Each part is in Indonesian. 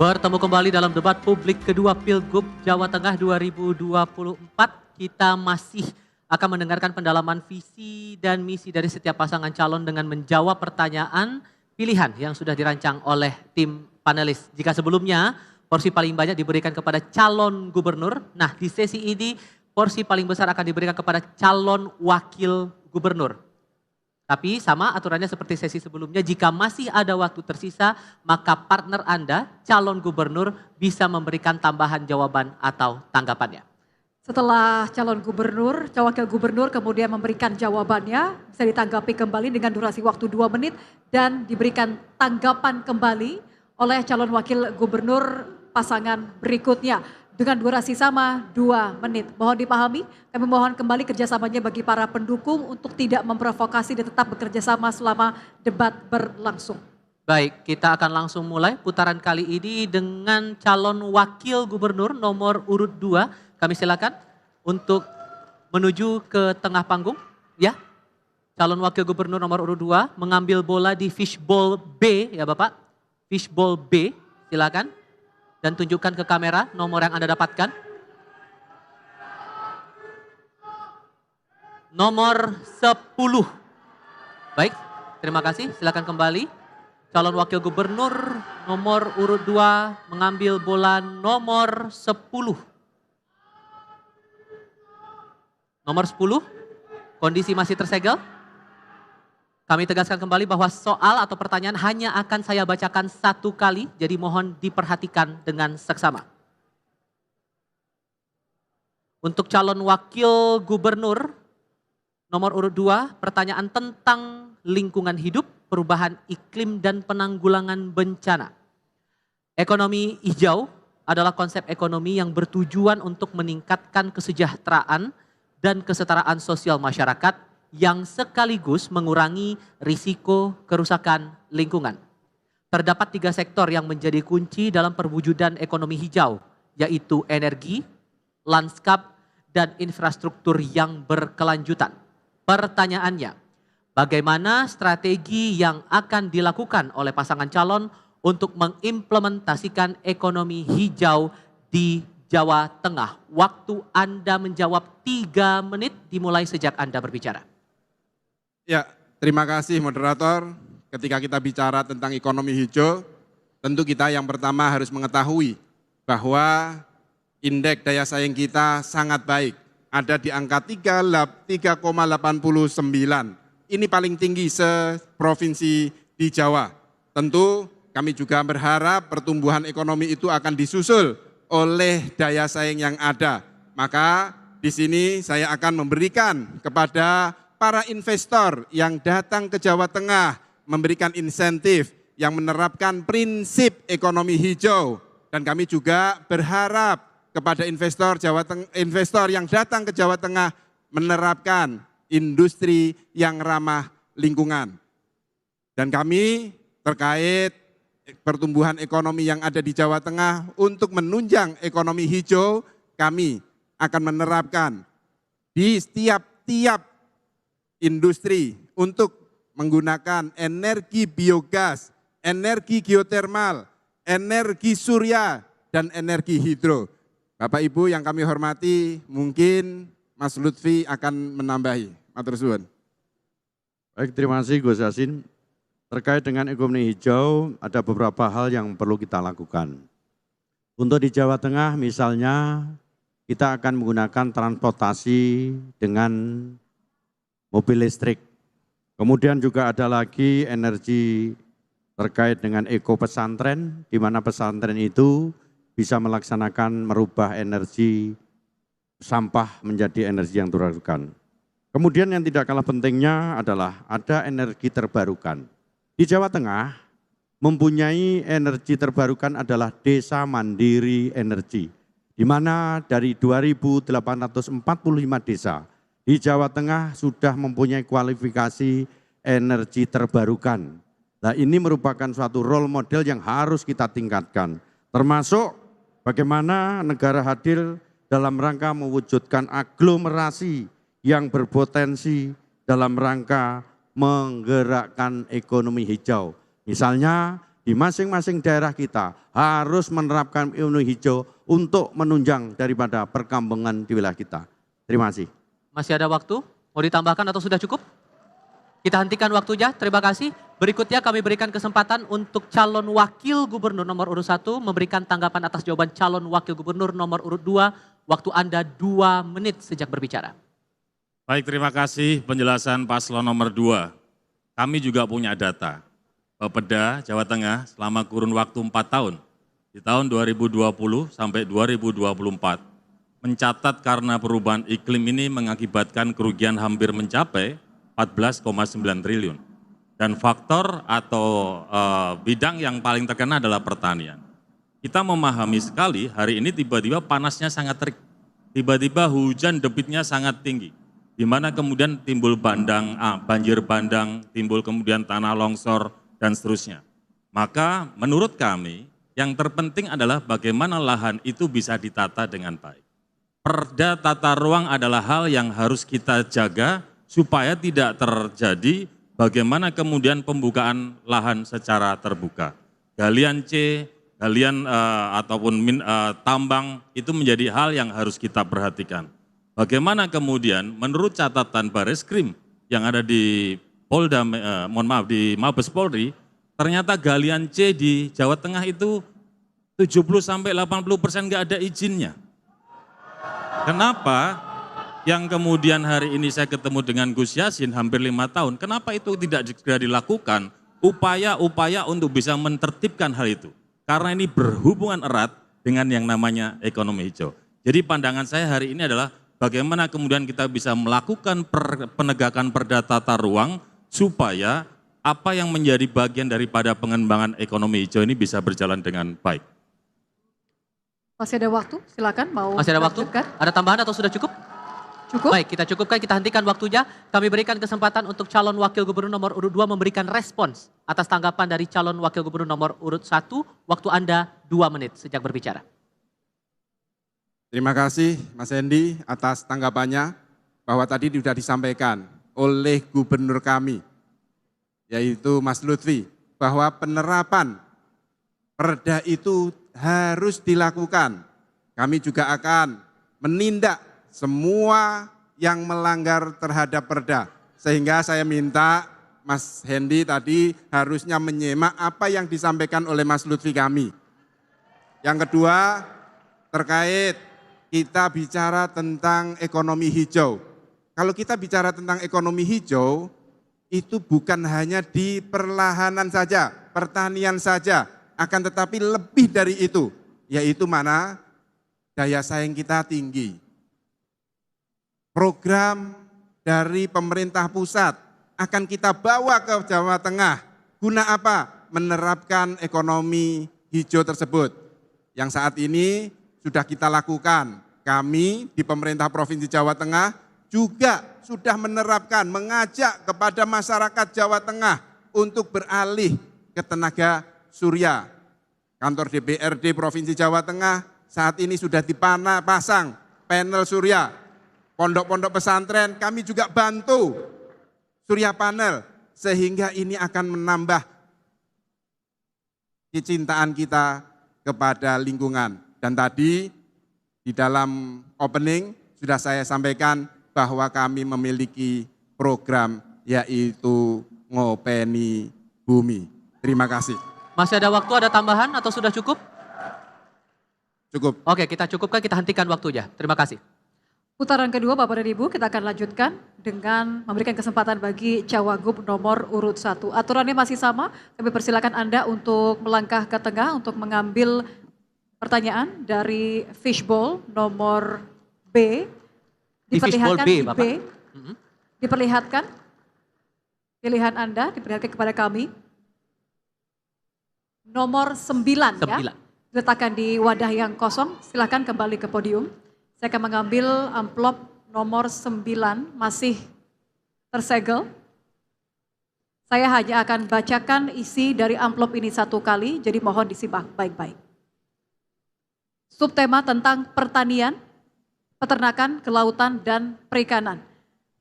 Bertemu kembali dalam debat publik kedua Pilgub Jawa Tengah 2024. Kita masih akan mendengarkan pendalaman visi dan misi dari setiap pasangan calon dengan menjawab pertanyaan pilihan yang sudah dirancang oleh tim panelis. Jika sebelumnya porsi paling banyak diberikan kepada calon gubernur, nah di sesi ini porsi paling besar akan diberikan kepada calon wakil gubernur. Tapi sama aturannya seperti sesi sebelumnya, jika masih ada waktu tersisa, maka partner Anda, calon gubernur, bisa memberikan tambahan jawaban atau tanggapannya. Setelah calon gubernur, wakil gubernur kemudian memberikan jawabannya, bisa ditanggapi kembali dengan durasi waktu 2 menit dan diberikan tanggapan kembali oleh calon wakil gubernur pasangan berikutnya. Dengan durasi sama 2 menit. Mohon dipahami, kami mohon kembali kerjasamanya bagi para pendukung untuk tidak memprovokasi dan tetap bekerja sama selama debat berlangsung. Baik, kita akan langsung mulai putaran kali ini dengan calon wakil gubernur nomor urut 2. Kami silakan untuk menuju ke tengah panggung. Ya, calon wakil gubernur nomor urut 2 mengambil bola di fishbowl B ya Bapak. Fishbowl B, silakan. Dan tunjukkan ke kamera nomor yang Anda dapatkan. Nomor 10. Baik, terima kasih. Silakan kembali. Calon wakil gubernur nomor urut 2 mengambil bola nomor 10. Nomor 10, kondisi masih tersegel. Kami tegaskan kembali bahwa soal atau pertanyaan hanya akan saya bacakan 1 kali, jadi mohon diperhatikan dengan seksama. Untuk calon wakil gubernur nomor urut 2, pertanyaan tentang lingkungan hidup, perubahan iklim dan penanggulangan bencana. Ekonomi hijau adalah konsep ekonomi yang bertujuan untuk meningkatkan kesejahteraan dan kesetaraan sosial masyarakat yang sekaligus mengurangi risiko kerusakan lingkungan. Terdapat 3 sektor yang menjadi kunci dalam perwujudan ekonomi hijau, yaitu energi, lanskap, dan infrastruktur yang berkelanjutan. Pertanyaannya, bagaimana strategi yang akan dilakukan oleh pasangan calon untuk mengimplementasikan ekonomi hijau di Jawa Tengah? Waktu Anda menjawab 3 menit dimulai sejak Anda berbicara. Ya, terima kasih moderator. Ketika kita bicara tentang ekonomi hijau, tentu kita yang pertama harus mengetahui bahwa indeks daya saing kita sangat baik. Ada di angka 3,89. Ini paling tinggi se-provinsi di Jawa. Tentu kami juga berharap pertumbuhan ekonomi itu akan disusul oleh daya saing yang ada. Maka di sini saya akan memberikan kepada para investor yang datang ke Jawa Tengah, memberikan insentif yang menerapkan prinsip ekonomi hijau. Dan kami juga berharap kepada investor yang datang ke Jawa Tengah menerapkan industri yang ramah lingkungan. Dan kami terkait pertumbuhan ekonomi yang ada di Jawa Tengah untuk menunjang ekonomi hijau, kami akan menerapkan di setiap industri untuk menggunakan energi biogas, energi geotermal, energi surya, dan energi hidro. Bapak Ibu yang kami hormati, mungkin Mas Lutfi akan menambahi. Matur suwun. Baik, terima kasih Gus Yassin. Terkait dengan ekonomi hijau, ada beberapa hal yang perlu kita lakukan. Untuk di Jawa Tengah misalnya, kita akan menggunakan transportasi dengan mobil listrik. Kemudian juga ada lagi energi terkait dengan eko pesantren, di mana pesantren itu bisa melaksanakan merubah energi sampah menjadi energi yang terbarukan. Kemudian yang tidak kalah pentingnya adalah ada energi terbarukan. Di Jawa Tengah mempunyai energi terbarukan adalah Desa Mandiri Energi, di mana dari 2.845 desa di Jawa Tengah sudah mempunyai kualifikasi energi terbarukan. Nah, ini merupakan suatu role model yang harus kita tingkatkan. Termasuk bagaimana negara hadir dalam rangka mewujudkan aglomerasi yang berpotensi dalam rangka menggerakkan ekonomi hijau. Misalnya di masing-masing daerah kita harus menerapkan ekonomi hijau untuk menunjang daripada perkampungan di wilayah kita. Terima kasih. Masih ada waktu? Mau ditambahkan atau sudah cukup? Kita hentikan waktunya, terima kasih. Berikutnya kami berikan kesempatan untuk calon wakil gubernur nomor urut 1 memberikan tanggapan atas jawaban calon wakil gubernur nomor urut 2. Waktu Anda 2 menit sejak berbicara. Baik, terima kasih penjelasan paslon nomor 2. Kami juga punya data. Bapeda Jawa Tengah selama kurun waktu 4 tahun, di tahun 2020 sampai 2024, mencatat karena perubahan iklim ini mengakibatkan kerugian hampir mencapai 14,9 triliun. Dan faktor atau bidang yang paling terkena adalah pertanian. Kita memahami sekali hari ini tiba-tiba panasnya sangat terik, tiba-tiba hujan debitnya sangat tinggi, di mana kemudian timbul banjir bandang, timbul kemudian tanah longsor, dan seterusnya. Maka menurut kami yang terpenting adalah bagaimana lahan itu bisa ditata dengan baik. Perda tata ruang adalah hal yang harus kita jaga supaya tidak terjadi bagaimana kemudian pembukaan lahan secara terbuka. Galian C, galian ataupun tambang itu menjadi hal yang harus kita perhatikan. Bagaimana kemudian menurut catatan Bareskrim yang ada di Polda, di Mabes Polri, ternyata galian C di Jawa Tengah itu 70-80% nggak ada izinnya. Kenapa? Yang kemudian hari ini saya ketemu dengan Gus Yassin hampir 5 tahun, kenapa itu tidak segera dilakukan upaya-upaya untuk bisa menertibkan hal itu? Karena ini berhubungan erat dengan yang namanya ekonomi hijau. Jadi pandangan saya hari ini adalah bagaimana kemudian kita bisa melakukan penegakan perda tata ruang supaya apa yang menjadi bagian daripada pengembangan ekonomi hijau ini bisa berjalan dengan baik. Masih ada waktu, silakan mau. Masih ada waktu? lanjutkan. Ada tambahan atau sudah cukup? Cukup? Baik, kita cukupkan, kita hentikan waktunya. Kami berikan kesempatan untuk calon wakil gubernur nomor urut 2 memberikan respons atas tanggapan dari calon wakil gubernur nomor urut 1. Waktu Anda 2 menit sejak berbicara. Terima kasih Mas Hendy atas tanggapannya bahwa tadi sudah disampaikan oleh gubernur kami, yaitu Mas Lutfi, bahwa penerapan perda itu harus dilakukan. Kami juga akan menindak semua yang melanggar terhadap perda. Sehingga saya minta Mas Hendy tadi harusnya menyimak apa yang disampaikan oleh Mas Lutfi kami. Yang kedua, terkait kita bicara tentang ekonomi hijau. Kalau kita bicara tentang ekonomi hijau, itu bukan hanya di perlahanan saja, pertanian saja, akan tetapi lebih dari itu, yaitu mana daya saing kita tinggi. Program dari pemerintah pusat akan kita bawa ke Jawa Tengah. Guna apa? Menerapkan ekonomi hijau tersebut. Yang saat ini sudah kita lakukan. Kami di pemerintah Provinsi Jawa Tengah juga sudah menerapkan, mengajak kepada masyarakat Jawa Tengah untuk beralih ke tenaga surya. Kantor DPRD Provinsi Jawa Tengah saat ini sudah dipasang panel surya. Pondok-pondok pesantren kami juga bantu surya panel, sehingga ini akan menambah kecintaan kita kepada lingkungan. Dan tadi di dalam opening sudah saya sampaikan bahwa kami memiliki program yaitu Ngopeni Bumi. Terima kasih. Masih ada waktu, ada tambahan atau sudah cukup? Cukup. Oke, kita cukupkan, kita hentikan waktunya. Terima kasih. Putaran kedua Bapak dan Ibu kita akan lanjutkan dengan memberikan kesempatan bagi Cawagup nomor urut 1. Aturannya masih sama, kami persilakan Anda untuk melangkah ke tengah untuk mengambil pertanyaan dari fishbowl nomor B. Di fishbowl Diperlihatkan B, di Bapak. B. Diperlihatkan pilihan Anda, diperlihatkan kepada kami. Nomor 9 ya. 9. Diletakkan di wadah yang kosong, silakan kembali ke podium. Saya akan mengambil amplop nomor 9 masih tersegel. Saya hanya akan bacakan isi dari amplop ini satu kali, jadi mohon disimak baik-baik. Subtema tentang pertanian, peternakan, kelautan, dan perikanan.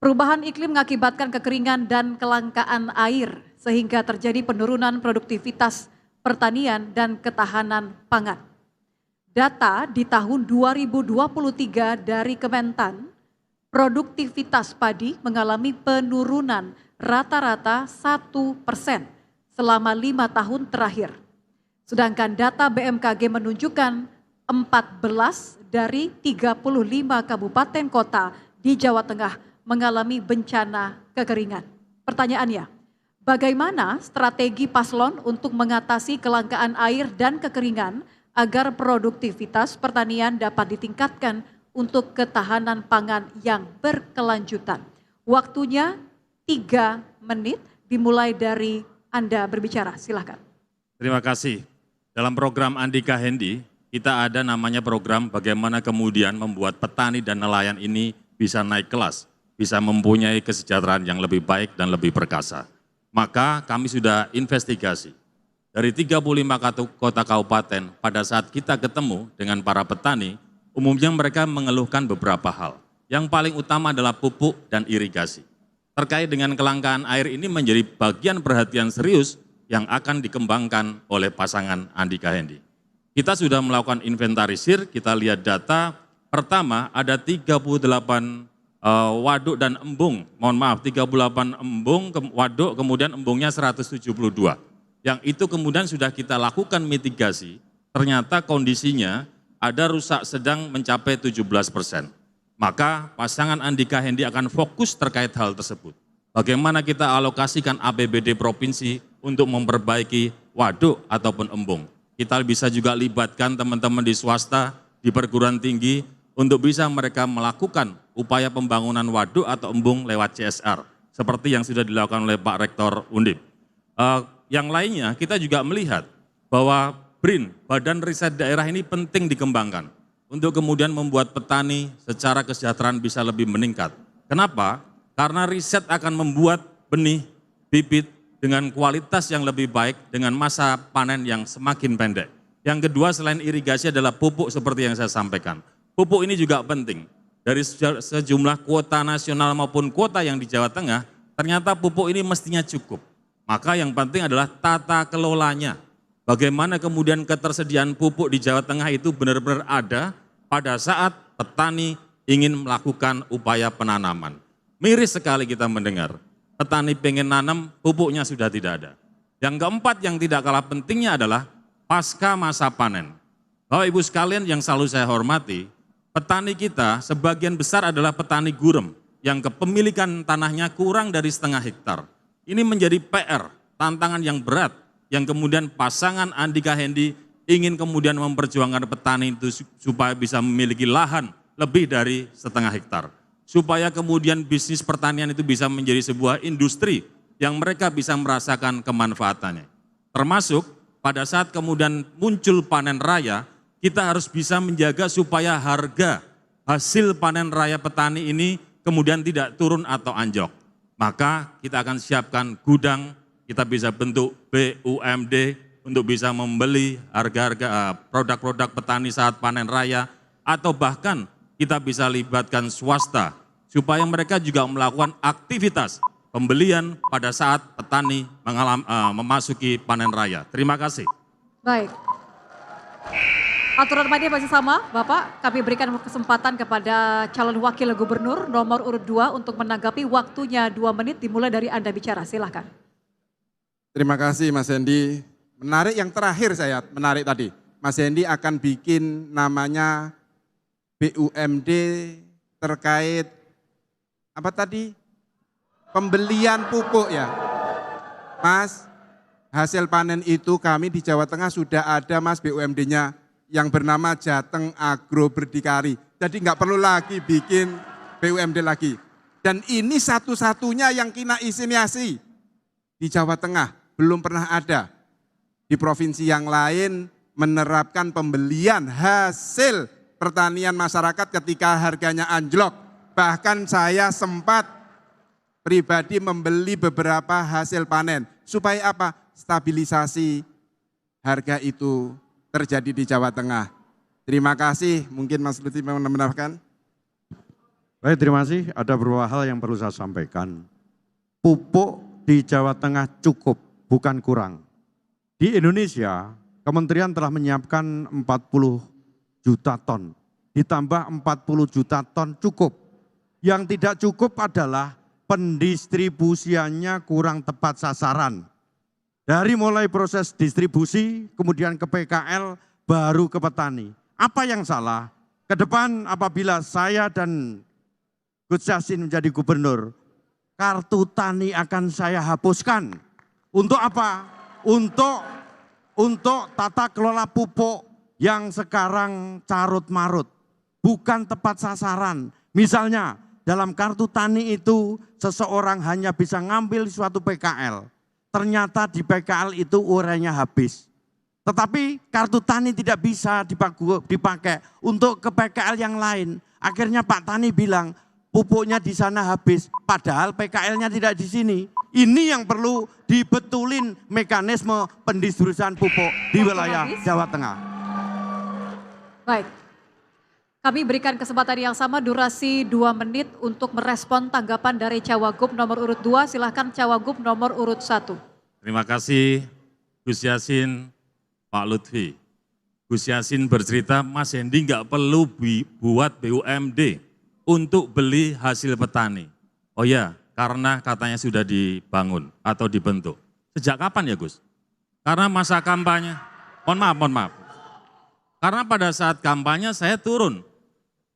Perubahan iklim mengakibatkan kekeringan dan kelangkaan air, sehingga terjadi penurunan produktivitas pertanian, dan ketahanan pangan. Data di tahun 2023 dari Kementan, produktivitas padi mengalami penurunan rata-rata 1% selama 5 tahun terakhir. Sedangkan data BMKG menunjukkan 14 dari 35 kabupaten kota di Jawa Tengah mengalami bencana kekeringan. Pertanyaannya, bagaimana strategi paslon untuk mengatasi kelangkaan air dan kekeringan agar produktivitas pertanian dapat ditingkatkan untuk ketahanan pangan yang berkelanjutan? Waktunya 3 menit, dimulai dari Anda berbicara, silakan. Terima kasih. Dalam program Andika Hendi, kita ada namanya program bagaimana kemudian membuat petani dan nelayan ini bisa naik kelas, bisa mempunyai kesejahteraan yang lebih baik dan lebih perkasa. Maka kami sudah investigasi. Dari 35 kota kabupaten, pada saat kita ketemu dengan para petani, umumnya mereka mengeluhkan beberapa hal. Yang paling utama adalah pupuk dan irigasi. Terkait dengan kelangkaan air ini menjadi bagian perhatian serius yang akan dikembangkan oleh pasangan Andika Hendi. Kita sudah melakukan inventarisir, kita lihat data. Pertama ada 38 waduk dan embung, 38 embung, waduk, kemudian embungnya 172. Yang itu kemudian sudah kita lakukan mitigasi, ternyata kondisinya ada rusak sedang mencapai 17%. Maka pasangan Andika Hendi akan fokus terkait hal tersebut. Bagaimana kita alokasikan APBD provinsi untuk memperbaiki waduk ataupun embung. Kita bisa juga libatkan teman-teman di swasta, di perguruan tinggi, untuk bisa mereka melakukan upaya pembangunan waduk atau embung lewat CSR. Seperti yang sudah dilakukan oleh Pak Rektor Undip. Yang lainnya kita juga melihat bahwa BRIN, Badan Riset Daerah ini penting dikembangkan untuk kemudian membuat petani secara kesejahteraan bisa lebih meningkat. Kenapa? Karena riset akan membuat benih, bibit dengan kualitas yang lebih baik dengan masa panen yang semakin pendek. Yang kedua selain irigasi adalah pupuk seperti yang saya sampaikan. Pupuk ini juga penting. Dari sejumlah kuota nasional maupun kuota yang di Jawa Tengah, ternyata pupuk ini mestinya cukup. Maka yang penting adalah tata kelolanya. Bagaimana kemudian ketersediaan pupuk di Jawa Tengah itu benar-benar ada pada saat petani ingin melakukan upaya penanaman. Miris sekali kita mendengar, petani pengen nanam, pupuknya sudah tidak ada. Yang keempat yang tidak kalah pentingnya adalah pasca masa panen. Bapak Ibu sekalian yang selalu saya hormati, petani kita sebagian besar adalah petani gurem yang kepemilikan tanahnya kurang dari 0,5 hektar. Ini menjadi PR, tantangan yang berat, yang kemudian pasangan Andika Hendi ingin kemudian memperjuangkan petani itu supaya bisa memiliki lahan lebih dari 0,5 hektar. Supaya kemudian bisnis pertanian itu bisa menjadi sebuah industri yang mereka bisa merasakan kemanfaatannya. Termasuk pada saat kemudian muncul panen raya, kita harus bisa menjaga supaya harga hasil panen raya petani ini kemudian tidak turun atau anjlok. Maka kita akan siapkan gudang, kita bisa bentuk BUMD untuk bisa membeli harga-harga produk-produk petani saat panen raya, atau bahkan kita bisa libatkan swasta supaya mereka juga melakukan aktivitas pembelian pada saat petani memasuki panen raya. Terima kasih. Baik. Aturan mainnya masih sama, Bapak. Kami berikan kesempatan kepada calon wakil gubernur nomor urut 2 untuk menanggapi, waktunya 2 menit, dimulai dari Anda bicara, silahkan. Terima kasih Mas Hendi. Menarik yang terakhir saya, menarik tadi. Mas Hendi akan bikin namanya BUMD terkait apa tadi? Pembelian pupuk ya. Mas, hasil panen itu kami di Jawa Tengah sudah ada Mas BUMD-nya. Yang bernama Jateng Agro Berdikari. Jadi nggak perlu lagi bikin BUMD lagi. Dan ini satu-satunya yang kena inisiasi di Jawa Tengah. Belum pernah ada. Di provinsi yang lain menerapkan pembelian hasil pertanian masyarakat ketika harganya anjlok. Bahkan saya sempat pribadi membeli beberapa hasil panen. Supaya apa? Stabilisasi harga itu terjadi di Jawa Tengah. Terima kasih, mungkin Mas Lutfi mau menambahkan. Baik, terima kasih. Ada beberapa hal yang perlu saya sampaikan. Pupuk di Jawa Tengah cukup, bukan kurang. Di Indonesia, kementerian telah menyiapkan 40 juta ton, ditambah 40 juta ton cukup. Yang tidak cukup adalah pendistribusiannya kurang tepat sasaran. Dari mulai proses distribusi, kemudian ke PKL, baru ke petani. Apa yang salah? Ke depan apabila saya dan Gus Yassin menjadi gubernur, kartu tani akan saya hapuskan. Untuk apa? Untuk tata kelola pupuk yang sekarang carut marut, bukan tepat sasaran. Misalnya dalam kartu tani itu seseorang hanya bisa ngambil suatu PKL. Ternyata di PKL itu urainya habis. Tetapi kartu tani tidak bisa dipakai untuk ke PKL yang lain. Akhirnya Pak Tani bilang pupuknya di sana habis, padahal PKL-nya tidak di sini. Ini yang perlu dibetulin mekanisme pendistribusian pupuk di wilayah Jawa Tengah. Baik, kami berikan kesempatan yang sama durasi 2 menit untuk merespon tanggapan dari Cawagup nomor urut 2. Silahkan Cawagup nomor urut 1. Terima kasih Gus Yassin, Pak Lutfi. Gus Yassin bercerita Mas Hendi nggak perlu buat BUMD untuk beli hasil petani. Oh ya, karena katanya sudah dibangun atau dibentuk. Sejak kapan ya Gus? Karena masa kampanye, mohon maaf. Karena pada saat kampanye saya turun.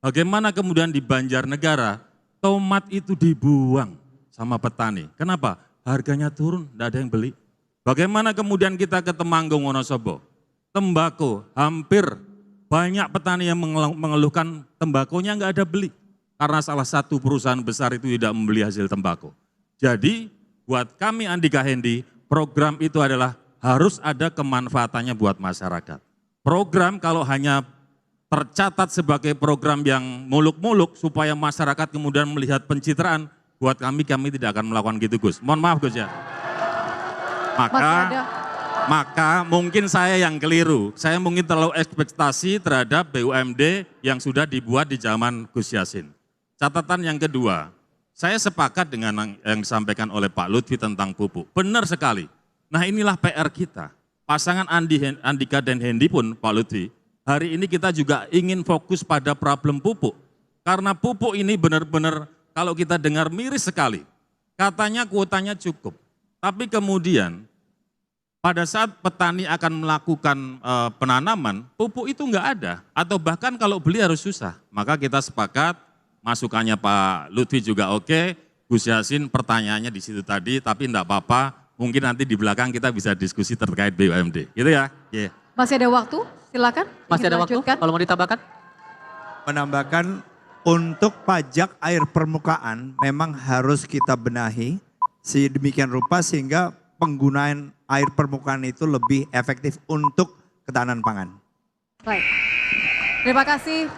Bagaimana kemudian di Banjarnegara, tomat itu dibuang sama petani. Kenapa? Harganya turun, tidak ada yang beli. Bagaimana kemudian kita ke Temanggung, Wonosobo, tembakau hampir banyak petani yang mengeluhkan tembakonya nggak ada beli. Karena salah satu perusahaan besar itu tidak membeli hasil tembakau. Jadi buat kami Andika Hendi, program itu adalah harus ada kemanfaatannya buat masyarakat. Program kalau hanya tercatat sebagai program yang muluk-muluk supaya masyarakat kemudian melihat pencitraan, buat kami tidak akan melakukan gitu Gus. Mohon maaf Gus ya. Maka mungkin saya yang keliru. Saya mungkin terlalu ekspektasi terhadap BUMD yang sudah dibuat di zaman Gus Yassin. Catatan yang kedua, saya sepakat dengan yang disampaikan oleh Pak Lutfi tentang pupuk. Benar sekali. Nah inilah PR kita. Pasangan Andika dan Hendi pun Pak Lutfi, hari ini kita juga ingin fokus pada problem pupuk. Karena pupuk ini benar-benar kalau kita dengar miris sekali. Katanya kuotanya cukup. Tapi kemudian pada saat petani akan melakukan penanaman, pupuk itu enggak ada. Atau bahkan kalau beli harus susah. Maka kita sepakat, masukannya Pak Lutfi juga oke, Gus Yassin pertanyaannya di situ tadi, tapi enggak apa-apa, mungkin nanti di belakang kita bisa diskusi terkait BUMD. Gitu ya? Yeah. Masih ada waktu, silakan. Masih ada waktu, kalau mau ditambahkan? Menambahkan untuk pajak air permukaan memang harus kita benahi sedemikian rupa sehingga penggunaan air permukaan itu lebih efektif untuk ketahanan pangan. Baik, terima kasih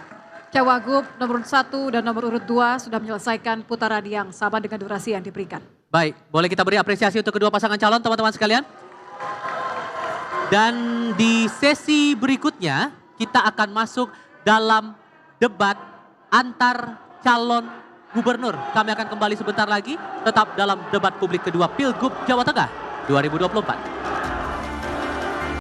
Cawagup nomor 1 dan nomor urut 2 sudah menyelesaikan putaran yang sama dengan durasi yang diberikan. Baik, boleh kita beri apresiasi untuk kedua pasangan calon teman-teman sekalian. Dan di sesi berikutnya kita akan masuk dalam debat antar calon gubernur. Kami akan kembali sebentar lagi tetap dalam debat publik kedua Pilgub Jawa Tengah 2024.